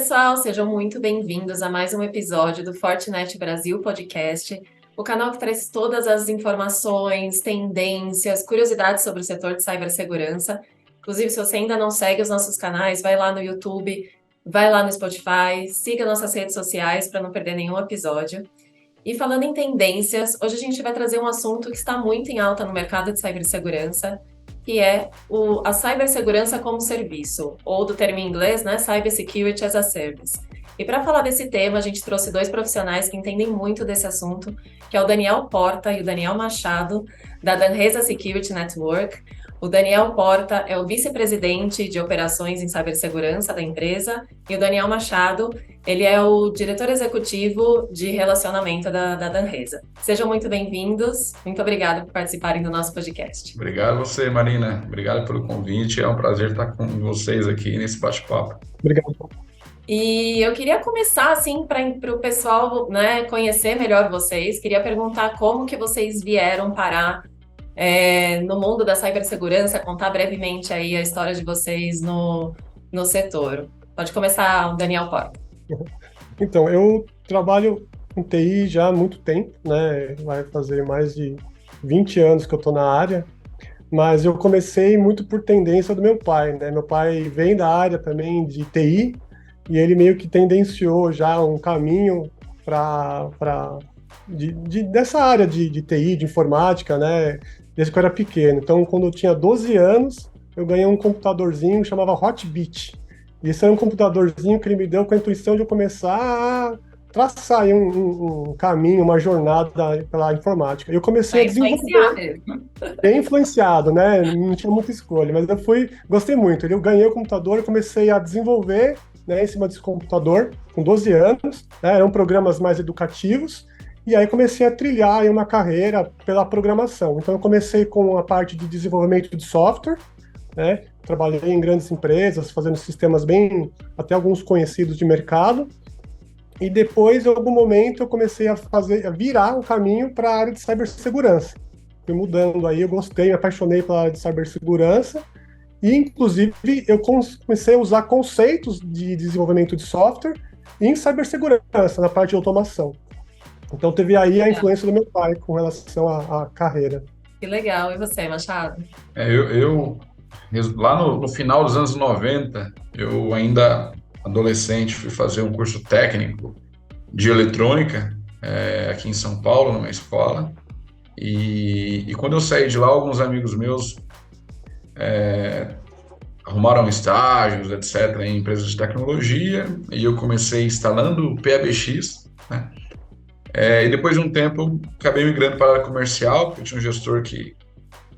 pessoal, sejam muito bem-vindos a mais um episódio do Fortinet Brasil Podcast, o canal que traz todas as informações, tendências, curiosidades sobre o setor de cibersegurança. Inclusive, se você ainda não segue os nossos canais, vai lá no YouTube, vai lá no Spotify, siga nossas redes sociais para não perder nenhum episódio. E falando em tendências, hoje a gente vai trazer um assunto que está muito em alta no mercado de cibersegurança, que é a cibersegurança como serviço, ou do termo em inglês, né, Cyber Security as a Service. E para falar desse tema, a gente trouxe dois profissionais que entendem muito desse assunto, que é o Daniel Porta e o Daniel Machado, da Danresa Security Network. O Daniel Porta é o vice-presidente de operações em cibersegurança da empresa, e o Daniel Machado, ele é o diretor executivo de relacionamento da Danresa. Sejam muito bem-vindos, muito obrigada por participarem do nosso podcast. Obrigado a você, Marina. Obrigado pelo convite. É um prazer estar com vocês aqui nesse bate-papo. Obrigado. E eu queria começar, assim, para o pessoal, né, conhecer melhor vocês. Queria perguntar como que vocês vieram parar no mundo da cibersegurança, contar brevemente aí a história de vocês no setor. Pode começar, o Daniel Porta. Então, eu trabalho em TI já há muito tempo, né? Vai fazer mais de 20 anos que eu estou na área, mas eu comecei muito por tendência do meu pai, né? Meu pai vem da área também de TI e ele meio que tendenciou já um caminho dessa área de TI, de informática, né? Desde que eu era pequeno. Então, quando eu tinha 12 anos, eu ganhei um computadorzinho que chamava Hotbit. E esse era um computadorzinho que ele me deu com a intuição de eu começar a traçar aí um caminho, uma jornada pela informática. Eu comecei a desenvolver, bem influenciado, né? Não tinha muita escolha, mas gostei muito. Eu ganhei o computador e comecei a desenvolver, né, em cima desse computador, com 12 anos, né? Eram programas mais educativos, e aí comecei a trilhar aí uma carreira pela programação. Então eu comecei com a parte de desenvolvimento de software, né? Trabalhei em grandes empresas, fazendo sistemas até alguns conhecidos de mercado, e depois, em algum momento, eu comecei a virar um caminho para a área de cibersegurança. Fui mudando aí, eu gostei, me apaixonei pela área de cibersegurança, e inclusive eu comecei a usar conceitos de desenvolvimento de software em cibersegurança, na parte de automação. Então teve aí a influência do meu pai com relação à carreira. Que legal. E você, Machado? Eu lá no final dos anos 90, eu ainda adolescente fui fazer um curso técnico de eletrônica aqui em São Paulo, numa escola. E quando eu saí de lá, alguns amigos meus arrumaram estágios, etc., em empresas de tecnologia, e eu comecei instalando o PABX, né? E depois de um tempo, eu acabei migrando para a área comercial, porque eu tinha um gestor que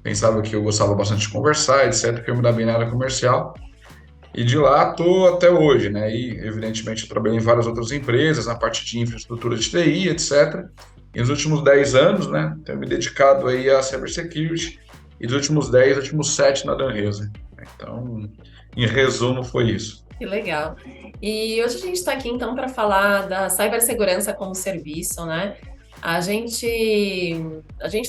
pensava que eu gostava bastante de conversar, etc., que eu me dava bem na área comercial. E de lá estou até hoje, né? E, evidentemente, eu trabalhei em várias outras empresas, na parte de infraestrutura de TI, etc. E nos últimos 10 anos, né, tenho me dedicado aí a cybersecurity, e dos últimos 7 na Danresa. Então, em resumo, foi isso. Que legal. E hoje a gente está aqui, então, para falar da cibersegurança como serviço, né? A gente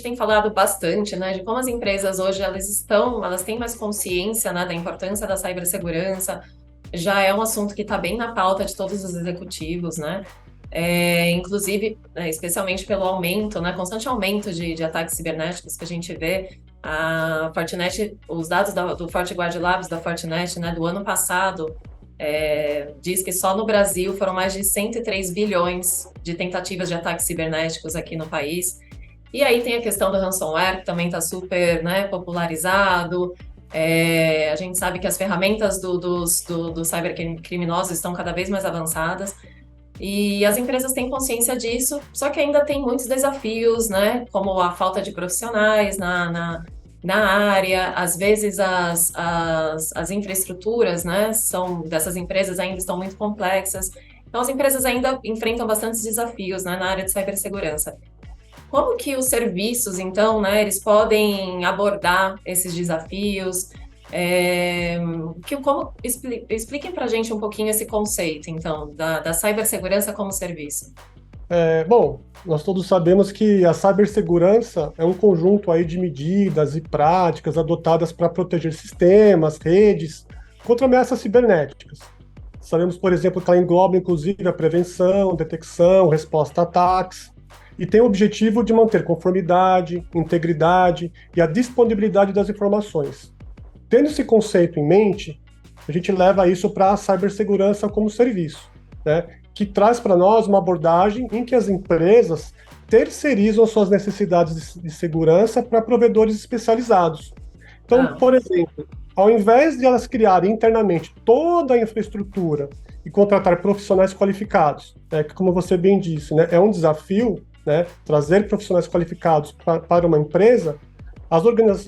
tem falado bastante, né, de como as empresas hoje elas têm mais consciência, né, da importância da cibersegurança. Já é um assunto que está bem na pauta de todos os executivos, né? Inclusive, especialmente pelo aumento, né, constante aumento de ataques cibernéticos que a gente vê. A Fortinet, os dados do FortiGuard Labs da Fortinet, né, do ano passado, diz que só no Brasil foram mais de 103 bilhões de tentativas de ataques cibernéticos aqui no país. E aí tem a questão do ransomware, que também está super, né, popularizado. A gente sabe que as ferramentas dos cybercriminosos estão cada vez mais avançadas. E as empresas têm consciência disso, só que ainda tem muitos desafios, né, como a falta de profissionais na área. Às vezes as infraestruturas, né, dessas empresas ainda estão muito complexas. Então as empresas ainda enfrentam bastantes desafios, né, na área de cibersegurança. Como que os serviços, então, né, eles podem abordar esses desafios? Expliquem para a gente um pouquinho esse conceito, então, da cibersegurança como serviço. Bom, nós todos sabemos que a cibersegurança é um conjunto aí de medidas e práticas adotadas para proteger sistemas, redes, contra ameaças cibernéticas. Sabemos, por exemplo, que ela engloba, inclusive, a prevenção, detecção, resposta a ataques, e tem o objetivo de manter conformidade, integridade e a disponibilidade das informações. Tendo esse conceito em mente, a gente leva isso para a cibersegurança como serviço, né? Que traz para nós uma abordagem em que as empresas terceirizam suas necessidades de segurança para provedores especializados. Então, por exemplo, ao invés de elas criarem internamente toda a infraestrutura e contratar profissionais qualificados, né, que, como você bem disse, né, é um desafio, né, trazer profissionais qualificados para uma empresa, as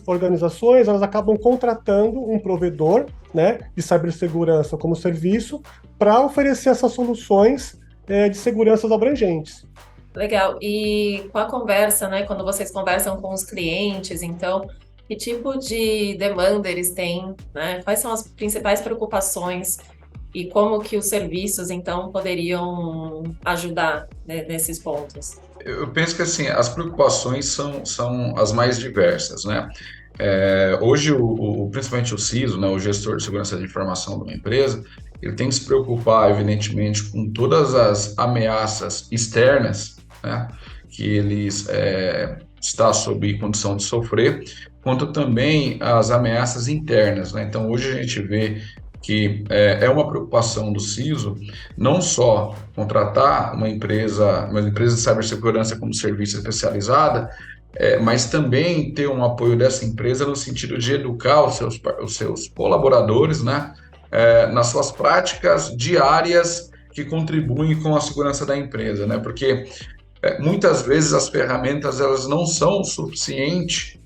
organizações elas acabam contratando um provedor, né, de cibersegurança como serviço para oferecer essas soluções de seguranças abrangentes. Legal. E com a conversa, né, quando vocês conversam com os clientes, então, que tipo de demanda eles têm, né? Quais são as principais preocupações e como que os serviços, então, poderiam ajudar, né, nesses pontos? Eu penso que assim, as preocupações são as mais diversas, né? Hoje, principalmente o CISO, né, o gestor de segurança de informação de uma empresa, ele tem que se preocupar, evidentemente, com todas as ameaças externas, né, que eles está sob condição de sofrer, quanto também as ameaças internas, né? Então, hoje a gente vê que é uma preocupação do CISO não só contratar uma empresa de cibersegurança como serviço especializada, mas também ter um apoio dessa empresa no sentido de educar os seus colaboradores, né, nas suas práticas diárias que contribuem com a segurança da empresa, né? Porque muitas vezes as ferramentas elas não são suficientes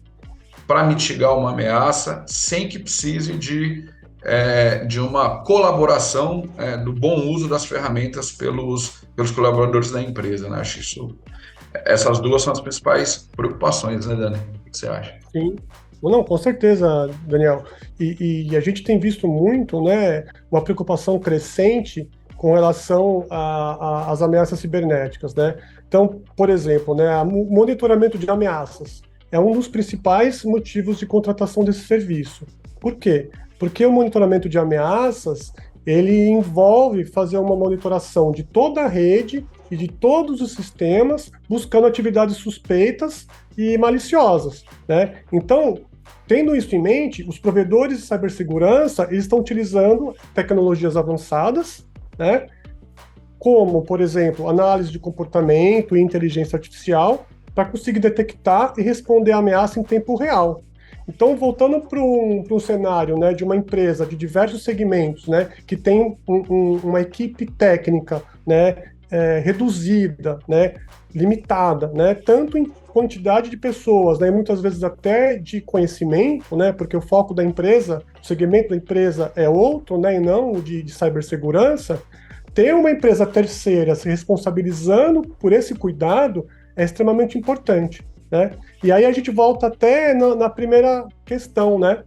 para mitigar uma ameaça sem que precise de uma colaboração do bom uso das ferramentas pelos colaboradores da empresa, né? Acho isso, essas duas são as principais preocupações, né, Dani? O que você acha? Sim. Não, com certeza, Daniel. E a gente tem visto muito, né, uma preocupação crescente com relação às ameaças cibernéticas, né? Então, por exemplo, né, o monitoramento de ameaças é um dos principais motivos de contratação desse serviço. Por quê? Porque o monitoramento de ameaças, ele envolve fazer uma monitoração de toda a rede e de todos os sistemas, buscando atividades suspeitas e maliciosas, né? Então, tendo isso em mente, os provedores de cibersegurança, eles estão utilizando tecnologias avançadas, né? Como, por exemplo, análise de comportamento e inteligência artificial, para conseguir detectar e responder à ameaça em tempo real. Então, voltando para um cenário, né, de uma empresa de diversos segmentos, né, que tem uma equipe técnica, né, reduzida, né, limitada, né, tanto em quantidade de pessoas, né, muitas vezes até de conhecimento, né, porque o foco da empresa, o segmento da empresa é outro, né, e não o de cibersegurança, ter uma empresa terceira se responsabilizando por esse cuidado é extremamente importante, né? E aí a gente volta até na primeira questão, né?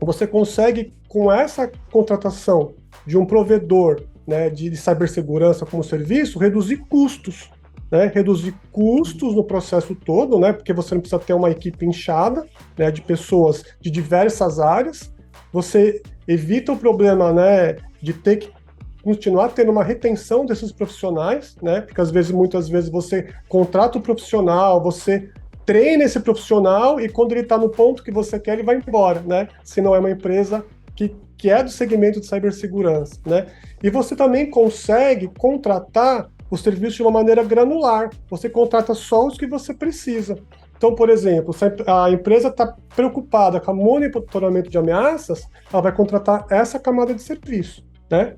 Você consegue, com essa contratação de um provedor, né, de cibersegurança como serviço, reduzir custos, né? Reduzir custos no processo todo, né? Porque você não precisa ter uma equipe inchada, né, de pessoas de diversas áreas. Você evita o problema, né, de ter que continuar tendo uma retenção desses profissionais, né? Porque muitas vezes você contrata o profissional, você treina esse profissional e quando ele está no ponto que você quer, ele vai embora, né? Se não é uma empresa que é do segmento de cibersegurança, né? E você também consegue contratar os serviços de uma maneira granular. Você contrata só os que você precisa. Então, por exemplo, se a empresa está preocupada com o monitoramento de ameaças, ela vai contratar essa camada de serviço, né?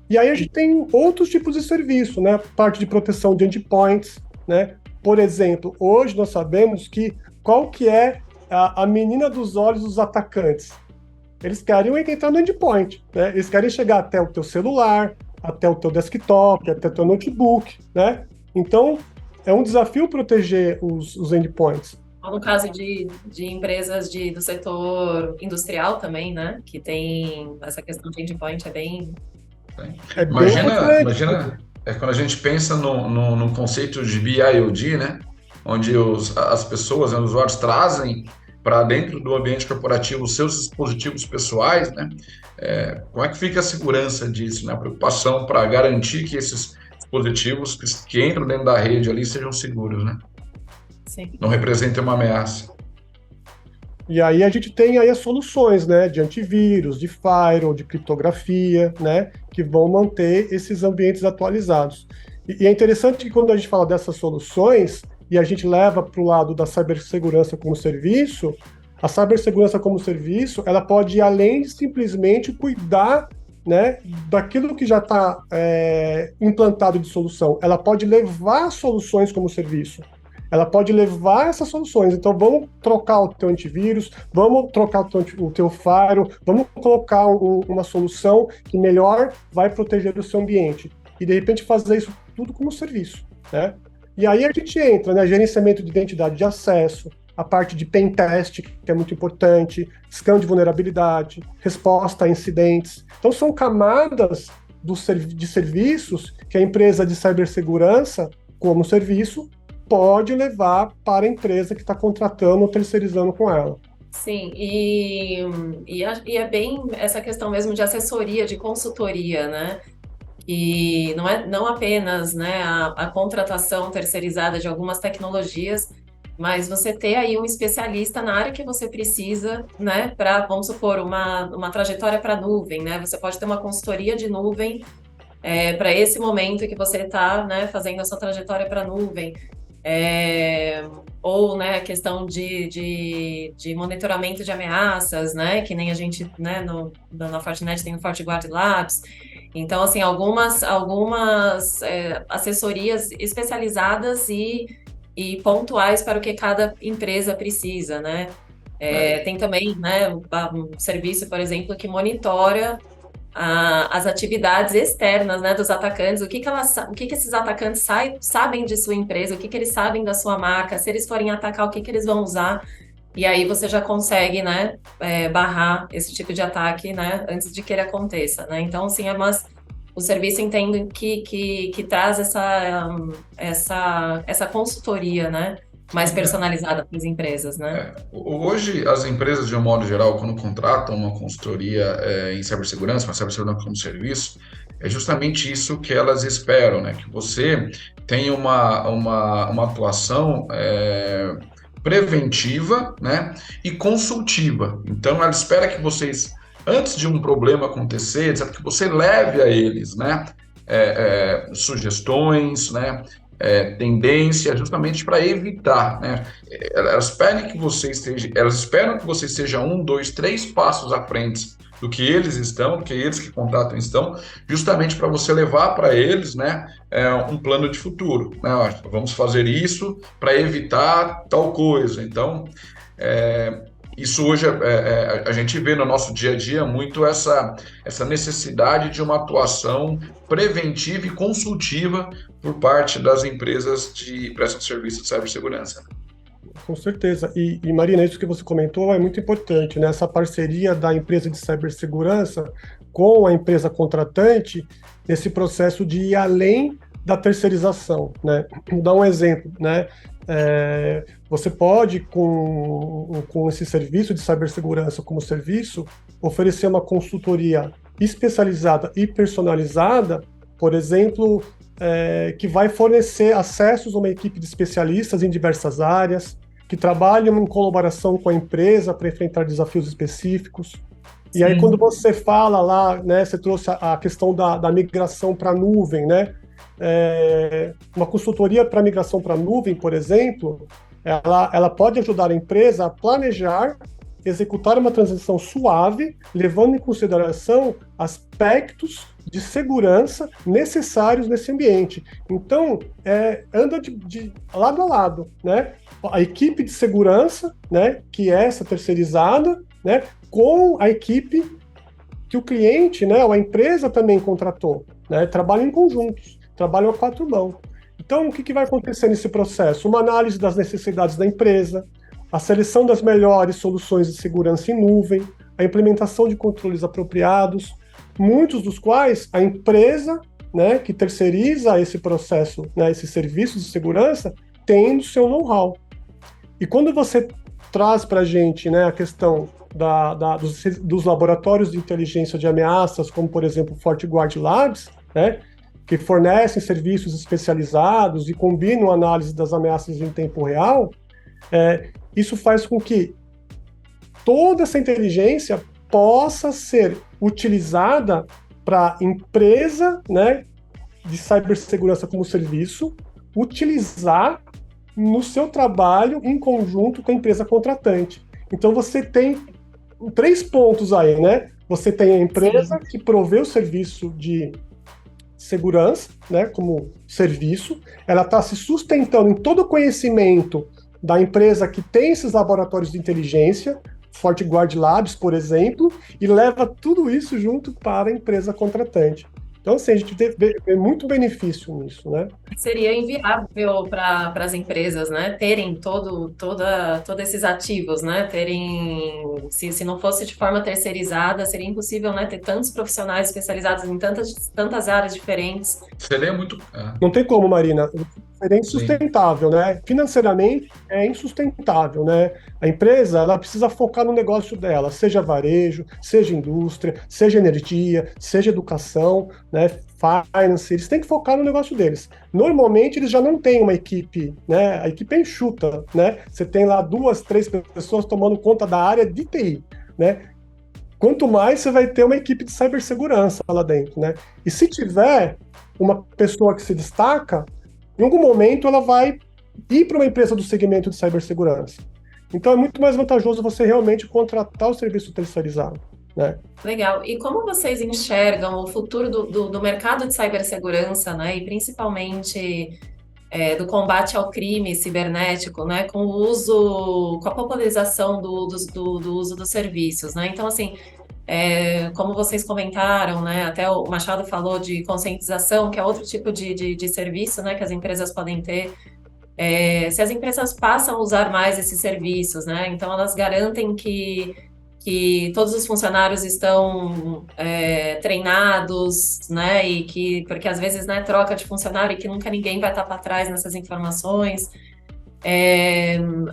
E aí a gente tem outros tipos de serviço, né? Parte de proteção de endpoints, né? Por exemplo, hoje nós sabemos qual que é a menina dos olhos dos atacantes. Eles querem entrar no endpoint, né? Eles querem chegar até o teu celular, até o teu desktop, até o teu notebook, né? Então, é um desafio proteger os endpoints. No caso de empresas do setor industrial também, né? Que tem essa questão de endpoint, é bem... Imagina quando a gente pensa no conceito de BIOD, né? Onde as pessoas, os usuários trazem para dentro do ambiente corporativo os seus dispositivos pessoais, né? Como é que fica a segurança disso, né? A preocupação para garantir que esses dispositivos que entram dentro da rede ali sejam seguros, né? Sim. Não representem uma ameaça. E aí a gente tem aí as soluções, né, de antivírus, de firewall, de criptografia, né, que vão manter esses ambientes atualizados. E é interessante que quando a gente fala dessas soluções e a gente leva para o lado da cibersegurança como serviço, a cibersegurança como serviço, ela pode ir além de simplesmente cuidar, né, daquilo que já está implantado de solução. Ela pode levar soluções como serviço. Ela pode levar essas soluções. Então, vamos trocar o teu antivírus, vamos trocar o teu firewall, vamos colocar uma solução que melhor vai proteger o seu ambiente. E, de repente, fazer isso tudo como serviço, né? E aí a gente entra, né? Gerenciamento de identidade de acesso, a parte de pen test, que é muito importante, scan de vulnerabilidade, resposta a incidentes. Então, são camadas de serviços que a empresa de cibersegurança, como serviço, pode levar para a empresa que está contratando ou terceirizando com ela. Sim, e é bem essa questão mesmo de assessoria, de consultoria, né? E não apenas, né, a contratação terceirizada de algumas tecnologias, mas você ter aí um especialista na área que você precisa, né, para, vamos supor, uma trajetória para nuvem, né? Você pode ter uma consultoria de nuvem para esse momento que você está, né, fazendo a sua trajetória para nuvem. Ou, né, a questão de monitoramento de ameaças, né, que nem a gente, né, na Fortinet tem o FortiGuard Labs. Então, assim, algumas assessorias especializadas e pontuais para o que cada empresa precisa, né? Tem também, né, um serviço, por exemplo, que monitora as atividades externas, né, dos atacantes, o que esses atacantes sabem de sua empresa, o que eles sabem da sua marca, se eles forem atacar, o que eles vão usar, e aí você já consegue, né, barrar esse tipo de ataque, né, antes de que ele aconteça, né, então, assim, o serviço entende que traz essa consultoria, né, mais personalizada para as empresas, né? Hoje, as empresas, de um modo geral, quando contratam uma consultoria em cibersegurança, uma cibersegurança como serviço, é justamente isso que elas esperam, né? Que você tenha uma atuação preventiva, né? E consultiva. Então, ela espera que vocês, antes de um problema acontecer, etc., que você leve a eles, né? Sugestões, né? Tendência, justamente para evitar, né? Elas esperam que você esteja 1, 2, 3 passos à frente do que eles estão, do que eles que contratam estão, justamente para você levar para eles, né, um plano de futuro, né? Ó, vamos fazer isso para evitar tal coisa. Então, isso hoje a gente vê no nosso dia a dia muito essa necessidade de uma atuação preventiva e consultiva por parte das empresas de prestação de serviço de cibersegurança. Com certeza. E Marina, isso que você comentou é muito importante, né? Essa parceria da empresa de cibersegurança com a empresa contratante nesse processo de ir além da terceirização, né? Vou dar um exemplo, né? Você pode, com esse serviço de cibersegurança como serviço, oferecer uma consultoria especializada e personalizada, por exemplo, que vai fornecer acessos a uma equipe de especialistas em diversas áreas, que trabalham em colaboração com a empresa para enfrentar desafios específicos. Sim. E aí, quando você fala lá, né, você trouxe a questão da migração para a nuvem, né? Uma consultoria para migração para a nuvem, por exemplo, ela pode ajudar a empresa a planejar, executar uma transição suave, levando em consideração aspectos de segurança necessários nesse ambiente. Então, anda de lado a lado, né? A equipe de segurança, né, que é essa terceirizada, né, com a equipe que o cliente, né, ou a empresa também contratou, né? Trabalham em conjuntos, trabalham a 4 mãos. Então, o que vai acontecer nesse processo? Uma análise das necessidades da empresa, a seleção das melhores soluções de segurança em nuvem, a implementação de controles apropriados, muitos dos quais a empresa, né, que terceiriza esse processo, né, esses serviços de segurança, tem no seu know-how. E quando você traz para a gente, né, a questão dos laboratórios de inteligência de ameaças, como, por exemplo, o FortiGuard Labs, né, que fornecem serviços especializados e combinam a análise das ameaças em tempo real, isso faz com que toda essa inteligência possa ser utilizada para a empresa, né, de cibersegurança como serviço, utilizar no seu trabalho em conjunto com a empresa contratante. Então você tem 3 pontos aí, né? Você tem a empresa que provê o serviço de segurança, né, como serviço, ela está se sustentando em todo o conhecimento da empresa que tem esses laboratórios de inteligência, FortiGuard Labs, por exemplo, e leva tudo isso junto para a empresa contratante. Então, assim, a gente vê muito benefício nisso, né? Seria inviável para as empresas, né, terem todos esses ativos, né, se não fosse de forma terceirizada, seria impossível, né, ter tantos profissionais especializados em tantas áreas diferentes. Seria muito... Não tem como, Marina. Seria insustentável, né? Financeiramente é insustentável, né? A empresa, ela precisa focar no negócio dela, seja varejo, seja indústria, seja energia, seja educação, né? Finance, eles têm que focar no negócio deles. Normalmente, eles já não têm uma equipe, né? A equipe é enxuta, né? Você tem lá 2, 3 pessoas tomando conta da área de TI, né? Quanto mais você vai ter uma equipe de cibersegurança lá dentro, né? E se tiver uma pessoa que se destaca, em algum momento ela vai ir para uma empresa do segmento de cibersegurança. Então é muito mais vantajoso você realmente contratar o serviço terceirizado, né? Legal. E como vocês enxergam o futuro do mercado de cibersegurança, né? E principalmente do combate ao crime cibernético, né? Com a popularização do uso dos serviços, né? Então, assim, como vocês comentaram, né? Até o Machado falou de conscientização, que é outro tipo de serviço, né? Que as empresas podem ter. Se as empresas passam a usar mais esses serviços, né? Então elas garantem que todos os funcionários estão treinados, né? Porque às vezes, né, troca de funcionário e que nunca ninguém vai estar para trás nessas informações.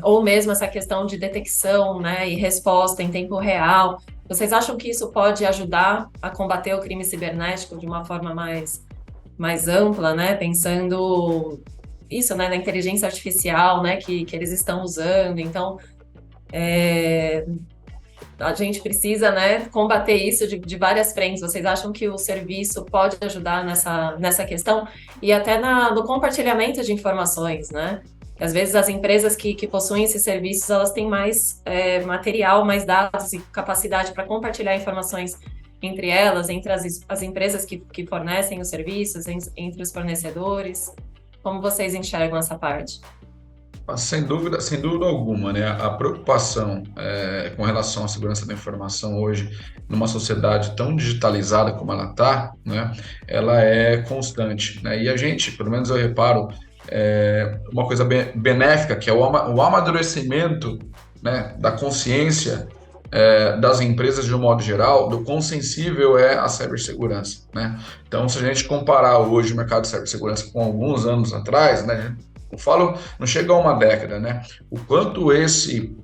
Ou mesmo essa questão de detecção, né, e resposta em tempo real. Vocês acham que isso pode ajudar a combater o crime cibernético de uma forma mais ampla, né? Pensando isso, né, na inteligência artificial, né, que eles estão usando. Então, a gente precisa, né, combater isso de várias frentes. Vocês acham que o serviço pode ajudar nessa questão? E até no compartilhamento de informações, né? Às vezes as empresas que possuem esses serviços, elas têm mais material, mais dados e capacidade para compartilhar informações entre elas, entre as empresas que fornecem os serviços, entre os fornecedores. Como vocês enxergam essa parte? Sem dúvida alguma, né? A preocupação com relação à segurança da informação hoje, numa sociedade tão digitalizada como ela está, né? Ela é constante, né? E a gente, pelo menos eu reparo, uma coisa benéfica, que é o amadurecimento, né, da consciência das empresas de um modo geral, do quão sensível é a cibersegurança, né? Então, se a gente comparar hoje o mercado de cibersegurança com alguns anos atrás, né? Não chega a uma década, né? O quanto esse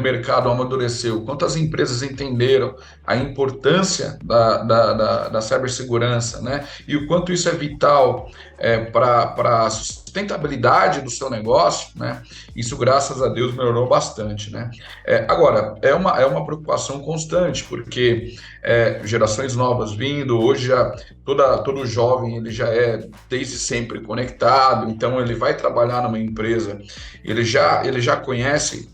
mercado amadureceu, o quanto as empresas entenderam a importância da cibersegurança, né? E o quanto isso é vital para a sustentabilidade do seu negócio, né? Isso, graças a Deus, melhorou bastante, né? Agora, é uma preocupação constante, porque gerações novas vindo, hoje já todo jovem ele já é desde sempre conectado, então ele vai trabalhar numa empresa, ele já conhece,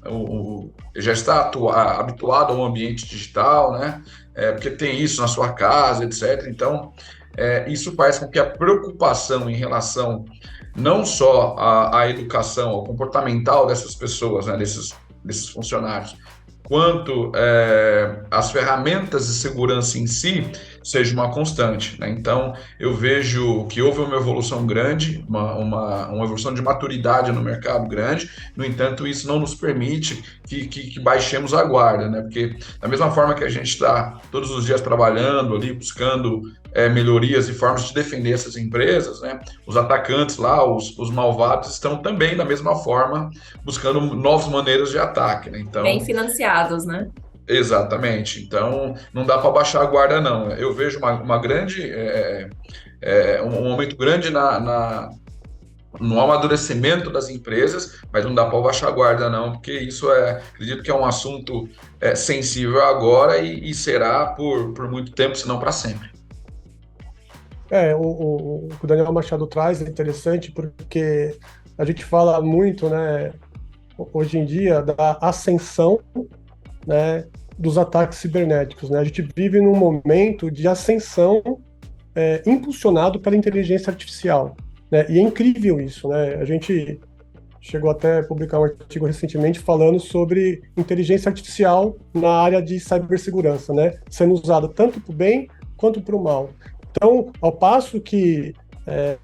já está habituado ao ambiente digital, né? Porque tem isso na sua casa, etc. Então, isso faz com que a preocupação em relação não só à educação, ao comportamental dessas pessoas, né, desses funcionários, quanto as ferramentas de segurança em si, seja uma constante, né? Então, eu vejo que houve uma evolução grande, uma evolução de maturidade no mercado grande. No entanto, isso não nos permite que baixemos a guarda, né? Porque da mesma forma que a gente está todos os dias trabalhando ali, buscando melhorias e formas de defender essas empresas, né? Os atacantes lá, os malvados, estão também da mesma forma buscando novas maneiras de ataque, né? Bem Então, financiados, né? exatamente. Então, não dá para baixar a guarda, não. Eu vejo uma grande, um aumento grande no amadurecimento das empresas, mas não dá para baixar a guarda, não, porque isso acredito que é um assunto sensível agora e será por muito tempo, se não para sempre. O que o Daniel Machado traz é interessante porque a gente fala muito, né, hoje em dia, da ascensão, né, dos ataques cibernéticos, né? A gente vive num momento de ascensão impulsionado pela inteligência artificial, né? E é incrível isso, né? A gente chegou até a publicar um artigo recentemente falando sobre inteligência artificial na área de cibersegurança, né? Sendo usada tanto para o bem quanto para o mal. Então, ao passo que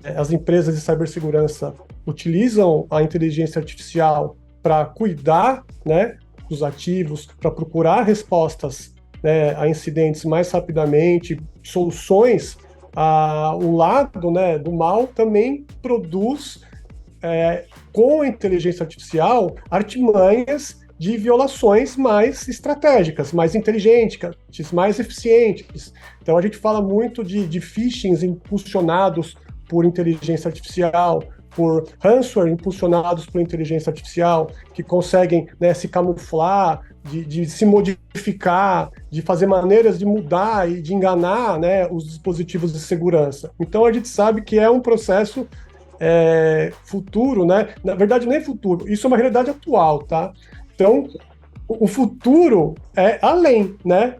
as empresas de cibersegurança utilizam a inteligência artificial para cuidar, né, dos ativos, para procurar respostas, né, a incidentes mais rapidamente, soluções, o lado, né, do mal também produz, com a inteligência artificial, artimanhas de violações mais estratégicas, mais inteligentes, mais eficientes. Então a gente fala muito de phishings impulsionados por inteligência artificial, por ransomware impulsionados por inteligência artificial, que conseguem, né, se camuflar, de se modificar, de fazer maneiras de mudar e de enganar, né, os dispositivos de segurança. Então a gente sabe que é um processo futuro, né? Na verdade, nem futuro, isso é uma realidade atual, tá? Então, o futuro é além, né?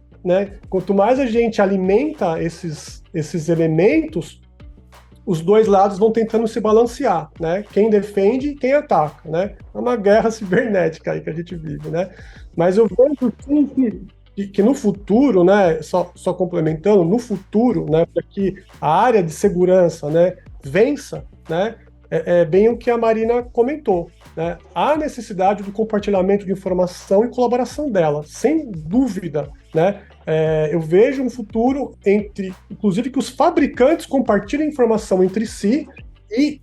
Quanto mais a gente alimenta esses elementos, os dois lados vão tentando se balancear, né? Quem defende e quem ataca, né? É uma guerra cibernética aí que a gente vive, né? Mas eu vejo sim que no futuro, né? Só complementando, no futuro, né? Para que a área de segurança, né, vença, né? É bem o que a Marina comentou, né? Há necessidade do compartilhamento de informação e colaboração dela, sem dúvida, né? Eu vejo um futuro inclusive, que os fabricantes compartilhem informação entre si e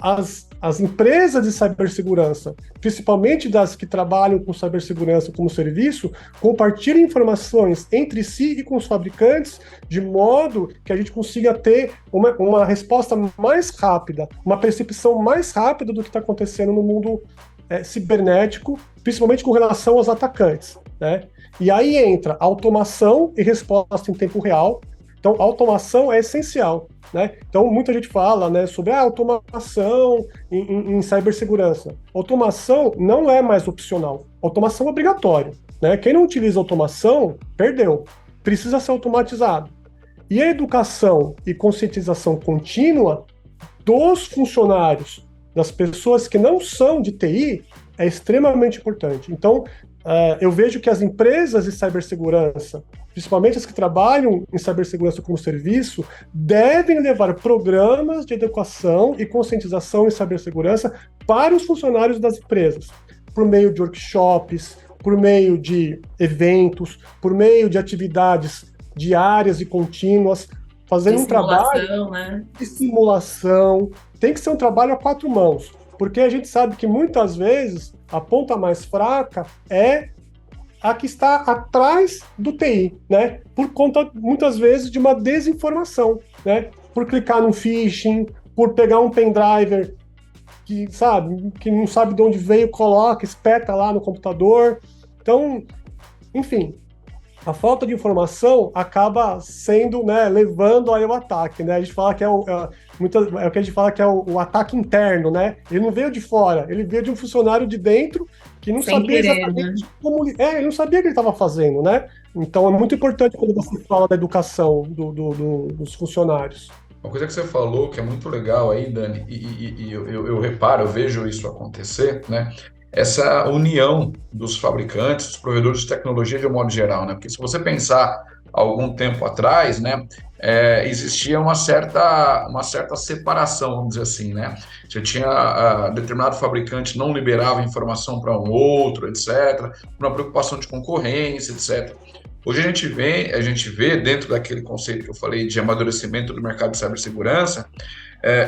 as empresas de cibersegurança, principalmente das que trabalham com cibersegurança como serviço, compartilhem informações entre si e com os fabricantes, de modo que a gente consiga ter uma resposta mais rápida, uma percepção mais rápida do que está acontecendo no mundo cibernético, principalmente com relação aos atacantes, né? E aí entra automação e resposta em tempo real. Então, a automação é essencial, né? Então, muita gente fala, né, sobre a automação em cibersegurança. Automação não é mais opcional. Automação é obrigatório, né? Quem não utiliza automação, perdeu. Precisa ser automatizado. E a educação e conscientização contínua dos funcionários, das pessoas que não são de TI, é extremamente importante. Então, eu vejo que as empresas de cibersegurança, principalmente as que trabalham em cibersegurança como serviço, devem levar programas de educação e conscientização em cibersegurança para os funcionários das empresas, por meio de workshops, por meio de eventos, por meio de atividades diárias e contínuas, fazendo um trabalho, né, de simulação. Tem que ser um trabalho a quatro mãos, porque a gente sabe que muitas vezes a ponta mais fraca é a que está atrás do TI, né? Por conta, muitas vezes, de uma desinformação, né? Por clicar num phishing, por pegar um pendrive que não sabe de onde veio, coloca, espeta lá no computador. Então, enfim, a falta de informação acaba sendo, né, levando aí o ataque, né? A gente fala que é o que a gente fala que é o ataque interno, né? Ele não veio de fora, ele veio de um funcionário de dentro que não sabia exatamente como... ele não sabia o que ele estava fazendo, né? Então é muito importante quando você fala da educação dos funcionários. Uma coisa que você falou que é muito legal aí, Dani, e eu reparo, eu vejo isso acontecer, né? Essa união dos fabricantes, dos provedores de tecnologia de um modo geral, né? Porque se você pensar algum tempo atrás, né, existia uma certa separação, vamos dizer assim, né? Você tinha determinado fabricante não liberava informação para um outro, etc., uma preocupação de concorrência, etc. Hoje a gente vê dentro daquele conceito que eu falei de amadurecimento do mercado de cibersegurança,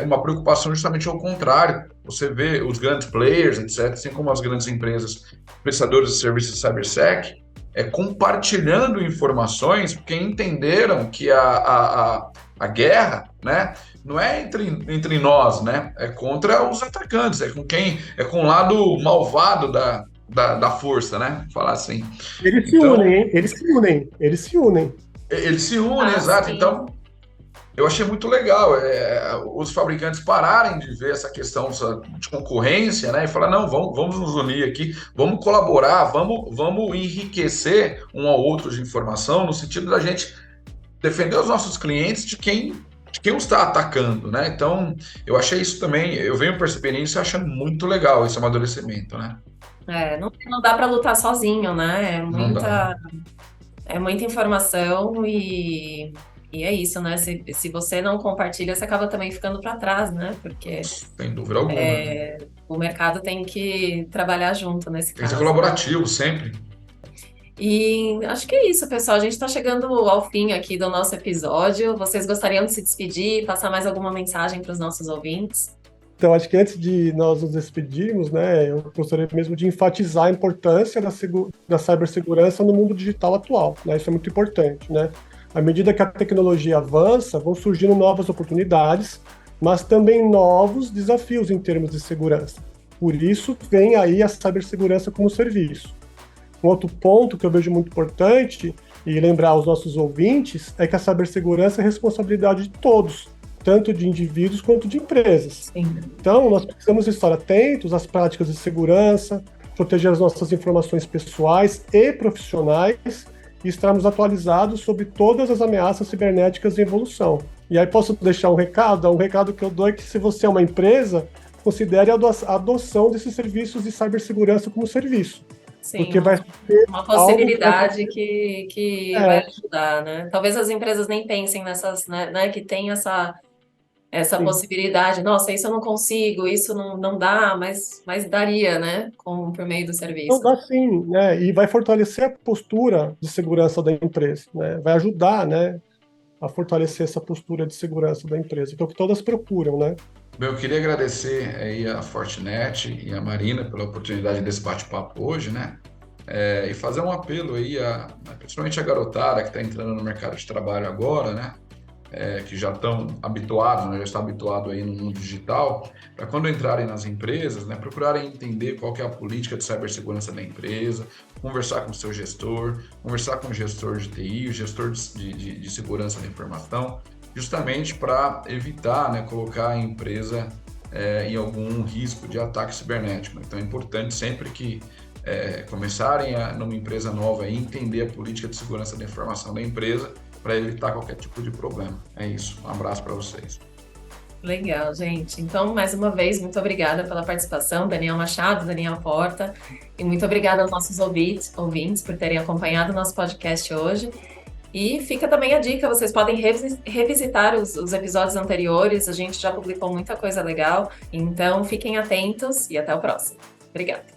uma preocupação justamente ao contrário. Você vê os grandes players, etc., assim como as grandes empresas prestadores de serviços de cybersec, compartilhando informações, porque entenderam que a guerra, né, não é entre nós, né, é contra os atacantes, é com o lado malvado da força, né, falar assim. Eles se Então, unem, hein? Eles se unem. Eles se unem, exato. Sim. Então, eu achei muito legal os fabricantes pararem de ver essa questão de concorrência, né? E falar, não, vamos nos unir aqui, vamos colaborar, vamos enriquecer um ao outro de informação, no sentido da gente defender os nossos clientes de quem os está atacando, né? Então, eu achei isso também, eu venho percebendo isso e achando muito legal esse amadurecimento, né? Não dá para lutar sozinho, né? Não dá. É muita informação e é isso, né? Se você não compartilha, você acaba também ficando para trás, né? Porque Sem dúvida alguma, né? o mercado tem que trabalhar junto nesse Tem que ser caso. colaborativo sempre. E acho que é isso, pessoal. A gente está chegando ao fim aqui do nosso episódio. Vocês gostariam de se despedir, passar mais alguma mensagem para os nossos ouvintes? Então, acho que antes de nós nos despedirmos, né, eu gostaria mesmo de enfatizar a importância da cibersegurança no mundo digital atual, né? Isso é muito importante, né? À medida que a tecnologia avança, vão surgindo novas oportunidades, mas também novos desafios em termos de segurança. Por isso, vem aí a cibersegurança como serviço. Um outro ponto que eu vejo muito importante, e lembrar aos nossos ouvintes, é que a cibersegurança é responsabilidade de todos, tanto de indivíduos quanto de empresas. Sim. Então, nós precisamos estar atentos às práticas de segurança, proteger as nossas informações pessoais e profissionais e estarmos atualizados sobre todas as ameaças cibernéticas em evolução. E aí posso deixar um recado? Um recado que eu dou é que se você é uma empresa, considere a adoção desses serviços de cibersegurança como serviço. Sim, Porque vai ser uma possibilidade que vai ajudar, né? Talvez as empresas nem pensem nessas, né, que tem essa possibilidade. Nossa, isso eu não consigo, isso não dá, mas daria, né? Por meio do serviço. Então dá sim, né? E vai fortalecer a postura de segurança da empresa, né? Vai ajudar, né, a fortalecer essa postura de segurança da empresa, que é o que todas procuram, né? Bem, eu queria agradecer aí a Fortinet e a Marina pela oportunidade desse bate-papo hoje, né? E fazer um apelo aí, principalmente a garotada que está entrando no mercado de trabalho agora, né? Que já estão habituados, né? Já está habituado aí no mundo digital, para quando entrarem nas empresas, né? Procurarem entender qual que é a política de cibersegurança da empresa, conversar com o seu gestor, conversar com o gestor de TI, o gestor de segurança da informação, justamente para evitar, né, colocar a empresa em algum risco de ataque cibernético. Então é importante sempre que começarem numa empresa nova e entender a política de segurança da informação da empresa para evitar qualquer tipo de problema. É isso. Um abraço para vocês. Legal, gente. Então, mais uma vez, muito obrigada pela participação, Daniel Machado, Daniel Porta, e muito obrigada aos nossos ouvintes por terem acompanhado o nosso podcast hoje. E fica também a dica, vocês podem revisitar os episódios anteriores, a gente já publicou muita coisa legal, então fiquem atentos e até o próximo. Obrigada.